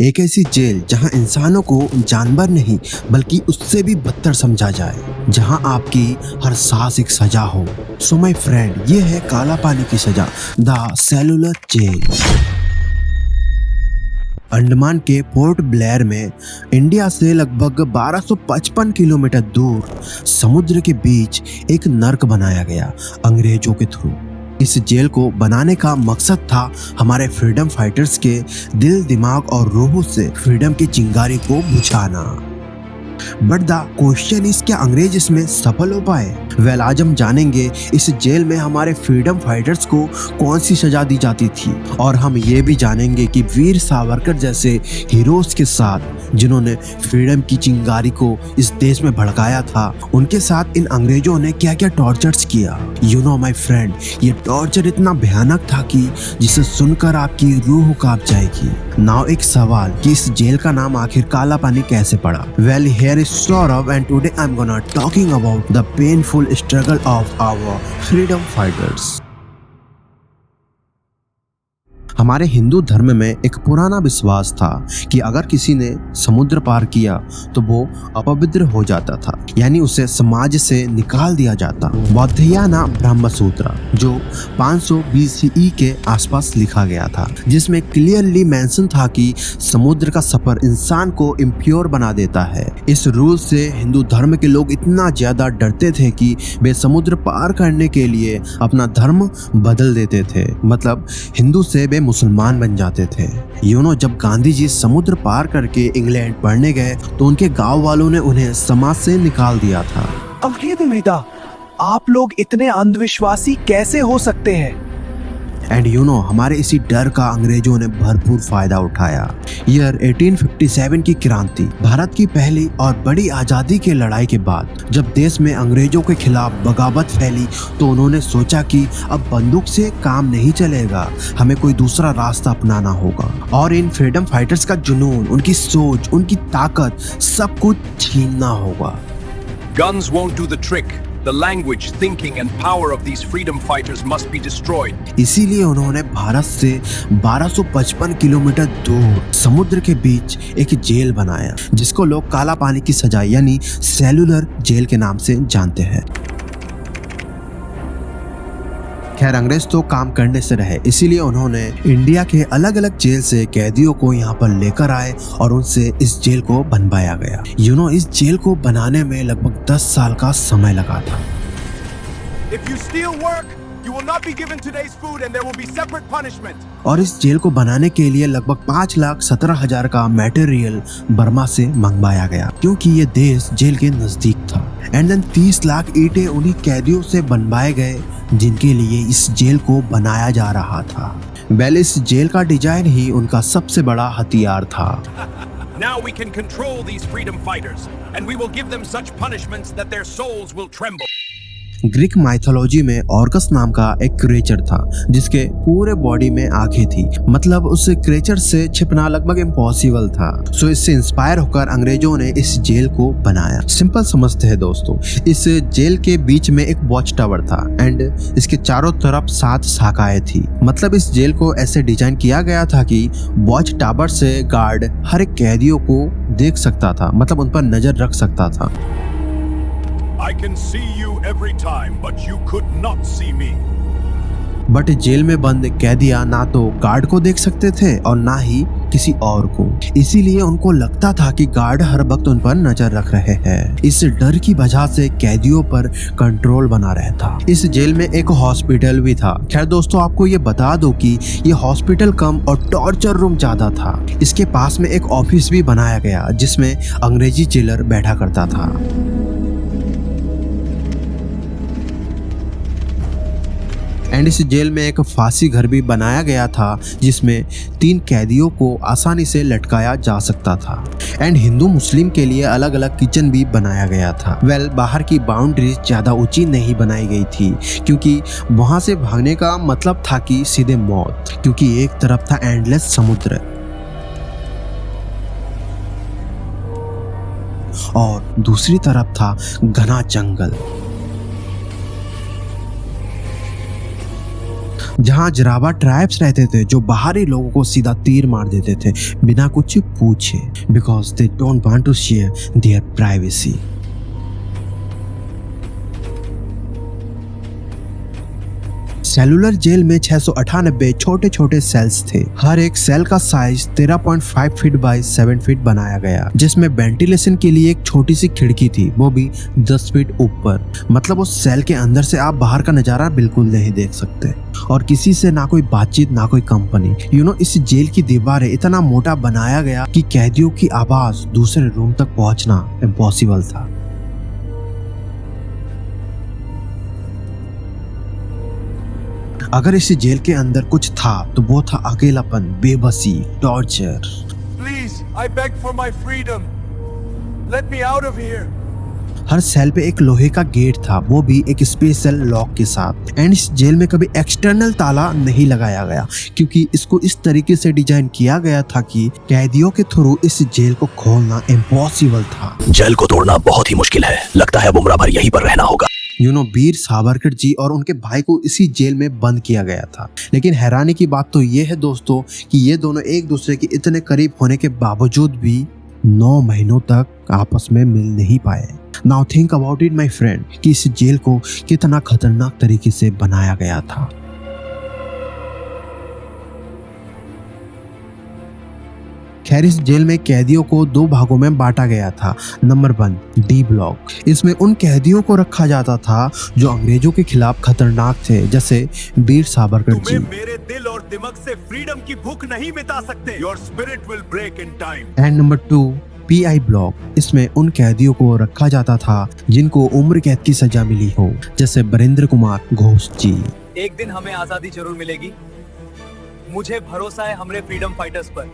एक ऐसी जेल जहां इंसानों को जानवर नहीं बल्कि उससे भी बदतर समझा जाए, जहां आपकी हर सांस एक सजा हो। सो माय फ्रेंड, ये है काला पानी की सजा, द सेलुलर जेल। अंडमान के पोर्ट ब्लेयर में इंडिया से लगभग 1255 किलोमीटर दूर समुद्र के बीच एक नर्क बनाया गया अंग्रेजों के थ्रू। इस जेल को बनाने का मकसद था हमारे फ्रीडम फाइटर्स के दिल, दिमाग और रूह से फ्रीडम की चिंगारी को बुझाना। बट द क्वेश्चन इज, क्या अंग्रेज इसमें सफल हो पाए? वेल, आज हम जानेंगे इस जेल में हमारे फ्रीडम फाइटर्स को कौन सी सजा दी जाती थी, और हम ये भी जानेंगे कि वीर सावरकर जैसे हीरोज के साथ जिन्होंने फ्रीडम की चिंगारी को इस देश में भड़काया था, उनके साथ इन अंग्रेजों ने क्या क्या टॉर्चर्स किया। यू नो माई फ्रेंड, ये टॉर्चर इतना भयानक था कि जिसे सुनकर आपकी रूह कांप जाएगी। नाउ एक सवाल कि इस जेल का नाम आखिर काला पानी कैसे पड़ा? Well, here is Saurav and today I'm gonna talking about the painful struggle of our freedom fighters. हमारे हिंदू धर्म में एक पुराना विश्वास था कि अगर किसी ने समुद्र पार किया तो वो अपवित्र हो जाता था, यानी उसे समाज से निकाल दिया जाता। बौद्धियाना ब्रह्म सूत्र जो 500 BCE के आसपास लिखा गया था, जिसमें क्लियरली मेंशन था कि समुद्र का सफर इंसान को इम्प्योर बना देता है। इस रूल से हिंदू धर्म के लोग इतना ज्यादा डरते थे कि वे समुद्र पार करने के लिए अपना धर्म बदल देते थे, मतलब हिंदू से वे मुसलमान बन जाते थे। जब गांधी जी समुद्र पार करके इंग्लैंड पढ़ने गए तो उनके गांव वालों ने उन्हें समाज से निकाल दिया था। अंग्रेज नेता, आप लोग इतने अंधविश्वासी कैसे हो सकते हैं? एंड हमारे इसी डर का अंग्रेजों ने भरपूर फायदा उठाया। ईयर 1857 की क्रांति, भारत की पहली और बड़ी आजादी के लड़ाई के बाद जब देश में अंग्रेजों के खिलाफ बगावत फैली तो उन्होंने सोचा कि अब बंदूक से काम नहीं चलेगा, हमें कोई दूसरा रास्ता अपनाना होगा और इन फ्रीडम फाइटर्स का जुनून, उनकी सोच, उनकी ताकत, सब कुछ छीनना होगा। Guns won't do the trick. The language, thinking and power of these freedom fighters must be destroyed. इसीलिए उन्होंने भारत से 1255 किलोमीटर दूर समुद्र के बीच एक जेल बनाया, जिसको लोग काला पानी की सजा यानी सेलुलर जेल के नाम से जानते हैं। खैर, अंग्रेज तो काम करने से रहे, इसीलिए उन्होंने इंडिया के अलग अलग जेल से कैदियों को यहाँ पर लेकर आए और उनसे इस जेल को बनवाया गया। इस जेल को बनाने में लगभग 10 साल का समय लगा था। If you steal work, you will not be given today's food and there will be separate punishment. और इस जेल को बनाने के लिए लगभग 5,17,000 का मटेरियल बर्मा से मंगवाया गया, क्योंकि ये देश जेल के नजदीक था। एंड देन 30 लाख ईंटें उन्हीं कैदियों से बनवाए गए जिनके लिए इस जेल को बनाया जा रहा था। वेल, इस जेल का डिजाइन ही उनका सबसे बड़ा हथियार था। Now we can control these freedom fighters and we will give them such punishments that their souls will tremble. Greek mythology में ऑर्कस नाम का एक क्रिएचर था जिसके पूरे बॉडी में आंखें थी, मतलब उस क्रिएचर से छिपना लगभग इम्पॉसिबल था। सो इससे इंस्पायर होकर अंग्रेजों ने इस जेल को बनाया। सिंपल समझते हैं दोस्तों, इस जेल के बीच में एक वॉच टावर था एंड इसके चारों तरफ 7 शाखाएं थी, मतलब इस जेल को ऐसे डिजाइन किया गया था कि वॉच टावर से गार्ड हर एक कैदियों को देख सकता था, मतलब उन पर नजर रख सकता था। I can see you every time, but you could not see me. But jail में बंद कैदियां ना तो गार्ड को देख सकते थे और ना ही किसी और को, इसीलिए उनको लगता था कि गार्ड हर वक्त उन पर नजर रख रहे हैं। इस डर की वजह से कैदियों पर कंट्रोल बना रहता। इस जेल में एक हॉस्पिटल भी था। खैर दोस्तों, आपको ये बता दो कि ये हॉस्पिटल कम और टॉर्चर रूम ज्यादा था। इसके पास में एक ऑफिस भी बनाया गया जिसमें अंग्रेजी जेलर बैठा करता था। एंड इस जेल में एक फांसी घर भी बनाया गया था जिसमें 3 कैदियों को आसानी से लटकाया जा सकता था। एंड हिंदू मुस्लिम के लिए अलग अलग किचन भी बनाया गया था। वेल, बाहर की बाउंड्रीज ज्यादा ऊंची नहीं बनाई गई थी क्योंकि वहां से भागने का मतलब था कि सीधे मौत, क्योंकि एक तरफ था एंडलेस समुद्र और दूसरी तरफ था घना जंगल। जहां जरावा ट्राइब्स रहते थे जो बाहरी लोगों को सीधा तीर मार देते थे बिना कुछ पूछे, because they don't want to share their privacy. Cellular jail में 698 छोटे छोटे सेल्स थे। हर एक सेल का साइज 13.5 फीट बाय 7 फीट बनाया गया, जिसमें वेंटिलेशन के लिए एक छोटी सी खिड़की थी, वो भी 10 फीट ऊपर। मतलब उस सेल के अंदर से आप बाहर का नजारा बिल्कुल नहीं देख सकते, और किसी से ना कोई बातचीत ना कोई कंपनी। इस जेल की दीवारें इतना मोटा बनाया गया कि कैदियों की आवाज दूसरे रूम तक पहुंचना इम्पॉसिबल था। अगर इस जेल के अंदर कुछ था तो वो था अकेलापन, बेबसी, torture. Please, I beg for my freedom. Let me out of here. हर सेल पे एक लोहे का गेट था, वो भी एक स्पेशल लॉक के साथ। एंड इस जेल में कभी एक्सटर्नल ताला नहीं लगाया गया, क्योंकि इसको इस तरीके से डिजाइन किया गया था कि कैदियों के थ्रू इस जेल को खोलना इम्पॉसिबल था। जेल को तोड़ना बहुत ही मुश्किल है, लगता है उम्र भर यहीं पर रहना होगा। वीर सावरकर जी और उनके भाई को इसी जेल में बंद किया गया था। लेकिन हैरानी की बात तो ये है दोस्तों कि ये दोनों एक दूसरे के इतने करीब होने के बावजूद भी 9 महीनों तक आपस में मिल नहीं पाए। Now think about it my friend कि इस जेल को कितना खतरनाक तरीके से बनाया गया था। खैर, इस जेल में कैदियों को 2 भागों में बांटा गया था। नंबर 1 डी ब्लॉक, इसमें उन कैदियों को रखा जाता था जो अंग्रेजों के खिलाफ खतरनाक थे, जैसे वीर सावरकर जी। तुम्हें मेरे दिल और दिमाग से फ्रीडम की भूख नहीं मिटा सकते। Your spirit will break in time. And number 2 pi block, इसमें उन कैदियों को रखा जाता था जिनको उम्र कैद की सजा मिली हो, जैसे बरिंद्र कुमार घोष जी। एक दिन हमें आजादी जरूर मिलेगी, मुझे भरोसा है हमारे फ्रीडम फाइटर्स पर।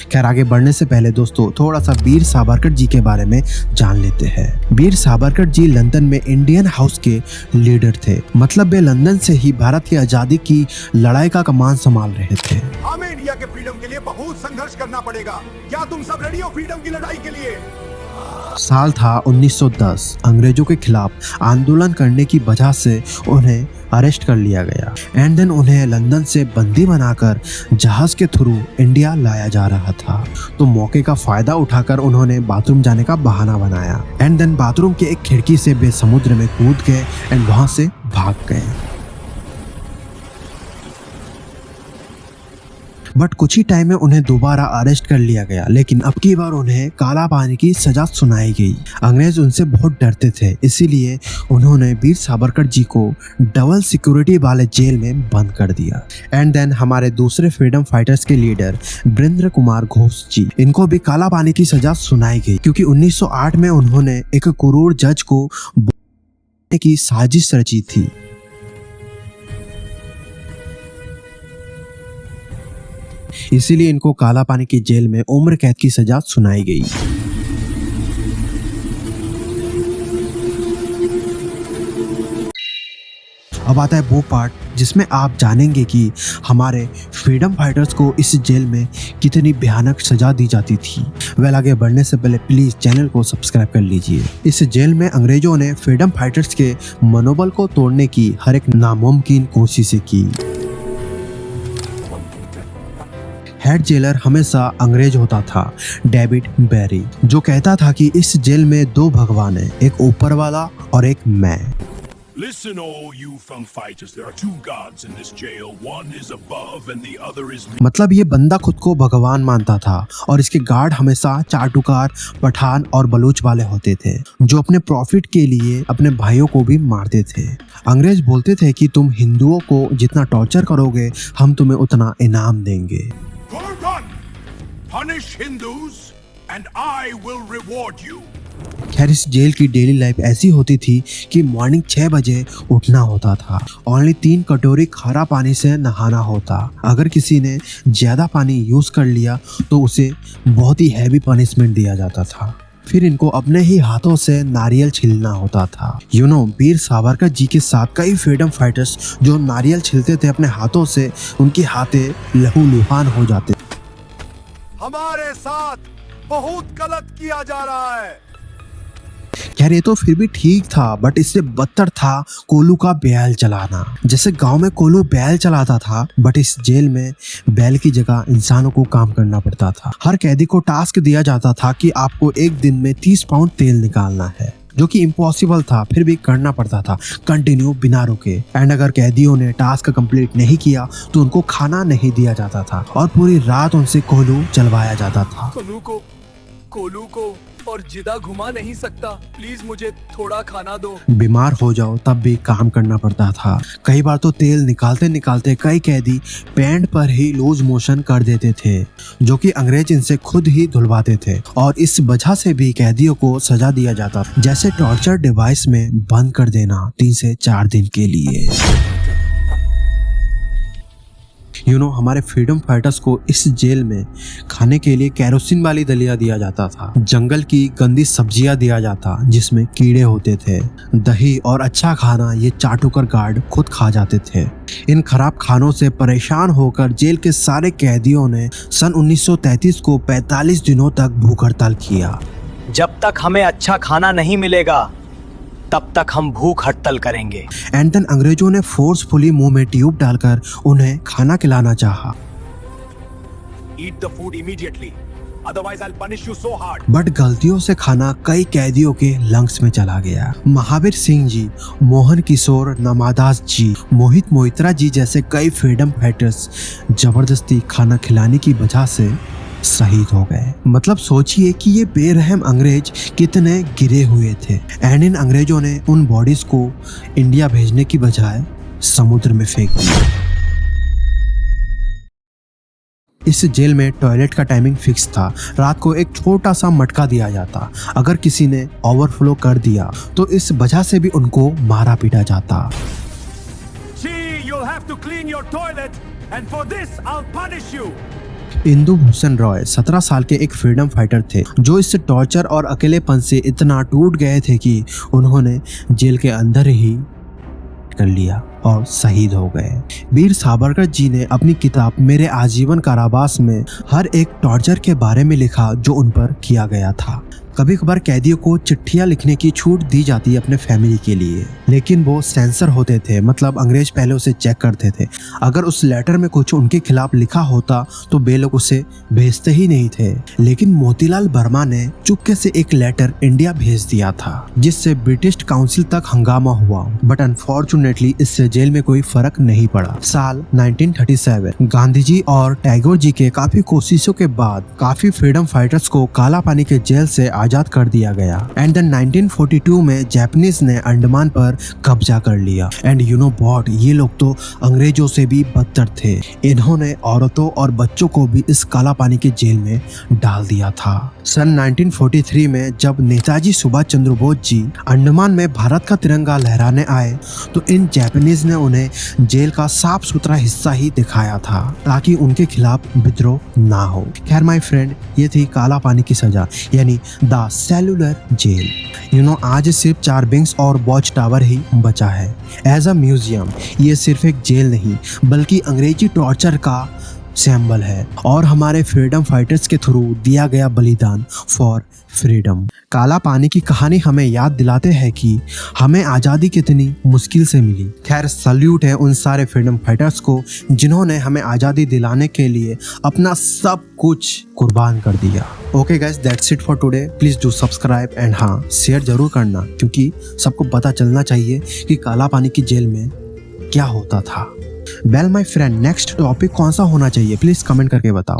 खैर, आगे बढ़ने से पहले दोस्तों थोड़ा सा वीर सावरकर जी के बारे में जान लेते हैं। वीर सावरकर जी लंदन में इंडियन हाउस के लीडर थे। मतलब वे लंदन से ही भारत की आजादी की लड़ाई का कमान संभाल रहे थे। हमें इंडिया के फ्रीडम के लिए बहुत संघर्ष करना पड़ेगा। क्या तुम सब रेडी हो फ्रीडम की लड़ाई के लिए? साल था 1910। अंग्रेजों के खिलाफ आंदोलन करने की वजह से उन्हें अरेस्ट कर लिया गया एंड देन उन्हें लंदन से बंदी बनाकर जहाज के थ्रू इंडिया लाया जा रहा था। तो मौके का फायदा उठाकर उन्होंने बाथरूम जाने का बहाना बनाया एंड देन बाथरूम के एक खिड़की से वे समुद्र में कूद गए एंड वहां से भाग गए। बट कुछ ही टाइम में उन्हें दोबारा अरेस्ट कर लिया गया, लेकिन अब की बार उन्हें काला पानी की सजा सुनाई गई। अंग्रेज उनसे बहुत डरते थे, इसीलिए उन्होंने वीर सावरकर जी को डबल सिक्योरिटी वाले जेल में बंद कर दिया। एंड देन हमारे दूसरे फ्रीडम फाइटर्स के लीडर बरिंद्र कुमार घोष जी, इनको भी काला पानी की सजा सुनाई गई, क्योंकि 1908 में उन्होंने एक क्रूर जज को की साजिश रची थी। इसीलिए इनको काला पानी की जेल में उम्र कैद की सजा सुनाई गई। अब आता है वो पार्ट जिसमें आप जानेंगे कि हमारे फ्रीडम फाइटर्स को इस जेल में कितनी भयानक सजा दी जाती थी। वेल, आगे बढ़ने से पहले प्लीज चैनल को सब्सक्राइब कर लीजिए। इस जेल में अंग्रेजों ने फ्रीडम फाइटर्स के मनोबल को तोड़ने की हर एक नामुमकिन कोशिशें की। हेड जेलर हमेशा अंग्रेज होता था, डेविड बेरी, जो कहता था कि इस जेल में 2 भगवान हैं, एक ऊपर वाला और एक मैं। Listen, all you funk fighters. There are 2 gods in this jail. One is above and the other is me. मतलब ये बंदा खुद को भगवान मानता था और इसके गार्ड हमेशा चाटुकार, पठान और बलूच वाले होते थे, जो अपने प्रॉफिट के लिए अपने भाइयों को भी मारते थे। अंग्रेज बोलते थे कि तुम हिंदुओं को जितना टॉर्चर करोगे, हम तुम्हें उतना इनाम देंगे। Gorgon, punish Hindus and I will reward you. खैर, इस जेल की डेली लाइफ ऐसी होती थी कि मॉर्निंग 6 बजे उठना होता था। ओनली 3 कटोरी खारा पानी से नहाना होता। अगर किसी ने ज्यादा पानी यूज कर लिया तो उसे बहुत ही हैवी पनिशमेंट दिया जाता था। फिर इनको अपने ही हाथों से नारियल छीलना होता था। वीर सावरकर जी के साथ कई फ्रीडम फाइटर्स जो नारियल छीलते थे अपने हाथों से, उनके हाथे लहूलुहान हो जाते। हमारे साथ बहुत गलत किया जा रहा है। खैर ये तो फिर भी ठीक था, बट इससे बदतर था कोलू का बैल चलाना। जैसे गांव में कोलू बैल चलाता था, बट इस जेल में बैल की जगह इंसानों को काम करना पड़ता था। हर कैदी को टास्क दिया जाता था कि आपको एक दिन में 30 पाउंड तेल निकालना है, जो कि इम्पॉसिबल था, फिर भी करना पड़ता था कंटिन्यू बिना रुके। एंड अगर कैदियों ने टास्क कंप्लीट नहीं किया तो उनको खाना नहीं दिया जाता था और पूरी रात उनसे कोलू चलवाया जाता था। कोलू को और जिदा घुमा नहीं सकता, प्लीज मुझे थोड़ा खाना दो। बीमार हो जाओ तब भी काम करना पड़ता था। कई बार तो तेल निकालते निकालते कई कैदी पैंट पर ही लूज मोशन कर देते थे, जो कि अंग्रेज इनसे खुद ही धुलवाते थे। और इस वजह से भी कैदियों को सजा दिया जाता, जैसे टॉर्चर डिवाइस में बंद कर देना 3 से 4 दिन के लिए। हमारे फ्रीडम फाइटर्स को इस जेल में खाने के लिए केरोसिन वाली दलिया दिया जाता था, जंगल की गंदी सब्जियां दिया जाता जिसमें कीड़े होते थे, दही और अच्छा खाना ये चाटुकर गार्ड खुद खा जाते थे। इन खराब खानों से परेशान होकर जेल के सारे कैदियों ने सन 1933 को 45 दिनों तक भूख हड़ताल किया। जब तक हमें अच्छा खाना नहीं मिलेगा तब तक हम भूख हड़ताल करेंगे। एंड देन अंग्रेजों ने फोर्सफुली मुंह में ट्यूब डालकर उन्हें खाना खिलाना चाहा। Eat the food immediately, otherwise I'll punish you so hard. But गलतियों से खाना कई कैदियों के लंग्स में चला गया। महावीर सिंह जी, मोहन किशोर नमादास जी, मोहित मोइत्रा जी जैसे कई फ्रीडम फाइटर्स जबरदस्ती खाना खिलाने की वजह से शहीद हो गए। मतलब सोचिए कि ये बेरहम अंग्रेज कितने गिरे हुए थे। एंड इन अंग्रेजों ने उन बॉडीज को इंडिया भेजने की बजाय समुद्र में फेंक दिया। इस जेल में टॉयलेट का टाइमिंग फिक्स था। रात को एक छोटा सा मटका दिया जाता, अगर किसी ने ओवरफ्लो कर दिया तो इस वजह से भी उनको मारा पीटा जाता। Gee, you'll have to clean your toilet, and for this I'll punish you. Indu Bhushan Roy 17 साल के एक फ्रीडम फाइटर थे, जो इस टॉर्चर और अकेलेपन से इतना टूट गए थे कि उन्होंने जेल के अंदर ही कर लिया और शहीद हो गए। वीर सावरकर जी ने अपनी किताब मेरे आजीवन कारावास में हर एक टॉर्चर के बारे में लिखा जो उन पर किया गया था। कभी कभार कैदियों को चिट्ठियां लिखने की छूट दी जाती है अपने फैमिली के लिए, लेकिन वो सेंसर होते थे, मतलब अंग्रेज पहले उसे चेक करते थे। अगर उस लेटर में कुछ उनके खिलाफ लिखा होता तो वे लोग उसे भेजते ही नहीं थे। लेकिन मोतीलाल वर्मा ने चुपके से एक लेटर इंडिया भेज दिया था, जिससे ब्रिटिश काउंसिल तक हंगामा हुआ, बट अनफॉर्चुनेटली इससे जेल में कोई फर्क नहीं पड़ा। साल 1937 गांधी जी और टैगोर जी के काफी कोशिशों के बाद काफी फ्रीडम फाइटर्स को काला पानी के जेल से आजाद कर दिया गया। एंड देन 1942 में जापानीज ने अंडमान पर कब्जा कर लिया। एंड यू नो व्हाट, ये लोग तो अंग्रेजों से भी बदतर थे। इन्होंने औरतों और बच्चों को भी इस काला पानी के जेल में डाल दिया था। सन 1943 में जब नेताजी सुभाष चंद्र बोस जी अंडमान में भारत का तिरंगा लहराने आए तो इन जापानीज ने उन्हें जेल का साफ सुथरा हिस्सा ही दिखाया था ताकि उनके खिलाफ विद्रोह ना हो। खैर माय फ्रेंड, ये थी काला पानी की सजा, यानी द सेलुलर जेल। आज सिर्फ 4 विंग्स और वॉच टावर ही बचा है एज अ म्यूजियम। ये सिर्फ एक जेल नहीं बल्कि अंग्रेजी टॉर्चर का सिंबल है और हमारे फ्रीडम फाइटर्स के थ्रू दिया गया बलिदान फॉर फ्रीडम। काला पानी की कहानी हमें याद दिलाते हैं कि हमें आज़ादी कितनी मुश्किल से मिली। खैर सल्यूट है उन सारे फ्रीडम फाइटर्स को जिन्होंने हमें आज़ादी दिलाने के लिए अपना सब कुछ कुर्बान कर दिया। Okay guys, that's it for today. Please do subscribe and हाँ, शेयर जरूर करना, क्योंकि सबको पता चलना चाहिए कि काला पानी की जेल में क्या होता था। Well my friend, next topic कौन सा होना चाहिए प्लीज़ कमेंट करके बताओ।